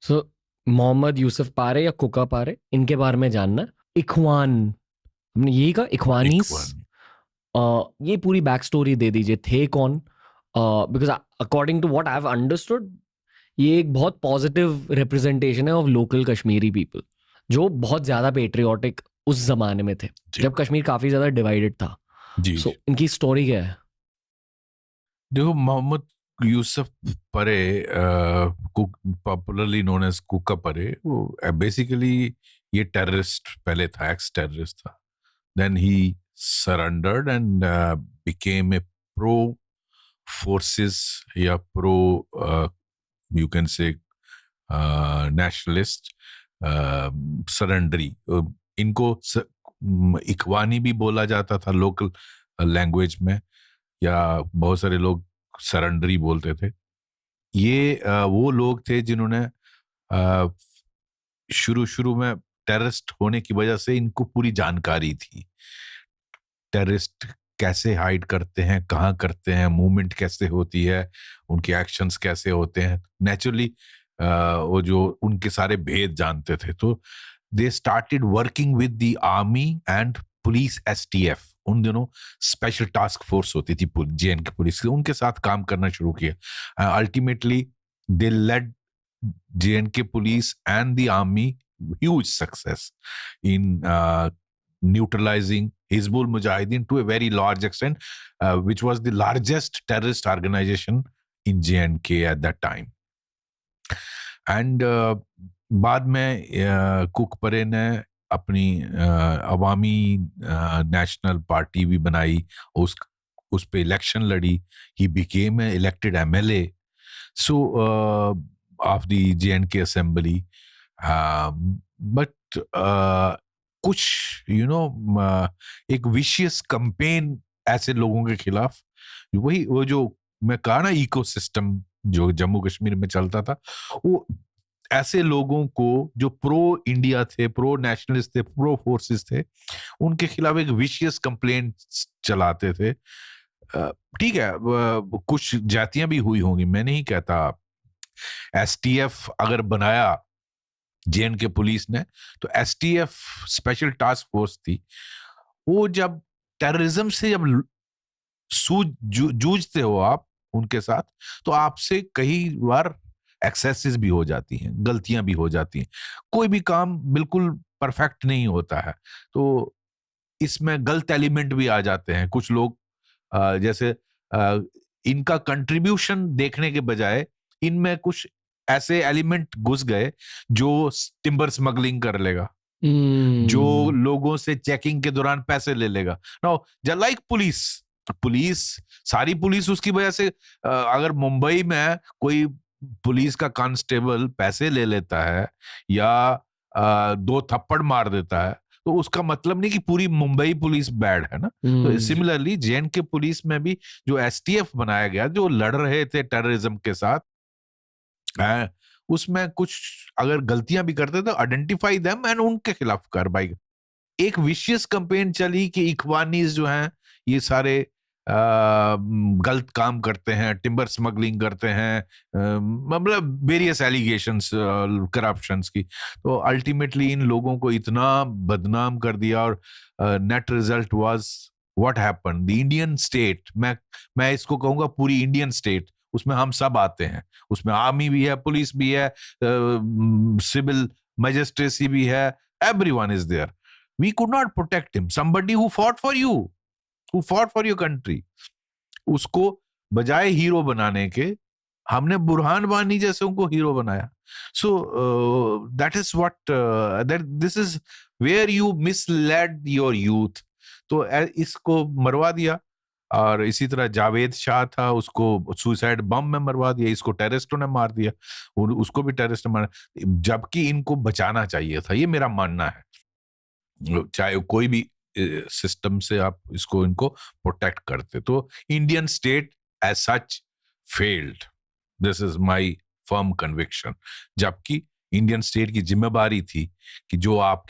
सो मोहम्मद यूसुफ पारे या कुका पारे, इनके बारे में जानना है। इखवान, हमने यही कहा, इखवानीस। इखवान। ये पूरी बैक स्टोरी दे दीजिए, थे कौन? Because according to what I have understood, ये एक बहुत पॉजिटिव रिप्रेजेंटेशन है ऑफ लोकल कश्मीरी पीपल, जो बहुत ज्यादा पेट्रियाटिक उस जमाने में थे, जी जब कश्मीर काफी ज्यादा डिवाइडेड था। जी। सो इनकी स्टोरी क्या है? देखो, मोहम्मद यूसुफ परे, पॉपुलरली नोन एज कुका परे, वो बेसिकली ये टेररिस्ट पहले था, एक्स टेररिस्ट था। Then he surrendered and became a pro forces या pro, you can say nationalist surrenderee. इनको इखवानी भी बोला जाता था लोकल लैंग्वेज में, या बहुत सारे लोग सरेंडरी बोलते थे। ये वो लोग थे जिन्होंने शुरू शुरू में टेररिस्ट होने की वजह से इनको पूरी जानकारी थी। टेररिस्ट कैसे हाइड करते हैं, कहाँ करते हैं, मूवमेंट कैसे होती है, उनके एक्शंस कैसे होते हैं। नेचुरली वो जो उनके सारे भेद जानते थे, तो they started working with the army and police, STF. उन दिनों स्पेशल टास्क फोर्स होती थी जेएनके पुलिस की, उनके साथ काम करना शुरू किया। Ultimately they led JNK police and the army huge success in neutralizing Hizbul Mujahideen to a very large extent, which was the largest terrorist organization in J&K at that time. And बाद में cook परे ने अपनी अवामी national party भी बनाई, उस पे election लड़ी। He became a elected MLA so of the J&K assembly. But कुछ एक विशियस कंपेन ऐसे लोगों के खिलाफ, वही वो जो मैं कहा ना, इकोसिस्टम जो जम्मू कश्मीर में चलता था, वो ऐसे लोगों को जो प्रो इंडिया थे, प्रो नेशनलिस्ट थे, प्रो फोर्सेस थे, उनके खिलाफ एक विशियस कंप्लेंट चलाते थे। ठीक है, कुछ जातियां भी हुई होंगी, मैं नहीं कहता। एसटीएफ अगर बनाया जेएनके पुलिस ने, तो एसटीएफ स्पेशल टास्क फोर्स थी, वो जब टेररिज्म से जब जूझते हो आप उनके साथ, तो आपसे कई बार एक्सेसेस भी हो जाती हैं, गलतियां भी हो जाती हैं। कोई भी काम बिल्कुल परफेक्ट नहीं होता है, तो इसमें गलत एलिमेंट भी आ जाते हैं। कुछ लोग जैसे इनका कंट्रीब्यूशन देखने के बजाय इनमें कुछ ऐसे एलिमेंट घुस गए जो टिम्बर स्मगलिंग कर लेगा, जो लोगों से चेकिंग के दौरान पैसे ले लेगा। नो, लाइक पुलिस, पुलिस सारी पुलिस उसकी वजह से, अगर मुंबई में कोई पुलिस का कांस्टेबल पैसे ले लेता है या दो थप्पड़ मार देता है, तो उसका मतलब नहीं कि पूरी मुंबई पुलिस बैड है ना। तो सिमिलरली जेएनके पुलिस में भी जो एसटीएफ बनाया गया, जो लड़ रहे थे टेररिज्म के साथ, उसमें कुछ अगर गलतियां भी करते तो आइडेंटिफाई देम एंड उनके खिलाफ कार्रवाई। एक विशियस कैंपेन चली कि इखवानीज जो हैं ये सारे गलत काम करते हैं, टिम्बर स्मगलिंग करते हैं, मतलब वेरियस एलिगेशंस करप्शंस की। तो अल्टीमेटली इन लोगों को इतना बदनाम कर दिया, और net result was what happened, the Indian state. मैं इसको कहूंगा पूरी इंडियन स्टेट, उसमें हम सब आते हैं, उसमें आर्मी भी है, पुलिस भी है, सिविल मजिस्ट्रेसी भी है, everyone is there. We could not protect him. Somebody who fought for you, who fought for your country. उसको बजाय हीरो बनाने के, हमने बुरहान वानी जैसे उनको हीरो बनाया। So that is what this is where you misled your youth. तो इसको मरवा दिया। और इसी तरह जावेद शाह था, उसको सुसाइड बम में मरवा दिया, इसको टेररिस्टों ने मार दिया, उसको भी टेररिस्ट ने मारा, जबकि इनको बचाना चाहिए था, ये मेरा मानना है। चाहे कोई भी सिस्टम से आप इसको इनको प्रोटेक्ट करते, तो Indian state as such failed. This is my firm conviction. जबकि इंडियन स्टेट की जिम्मेदारी थी कि जो आप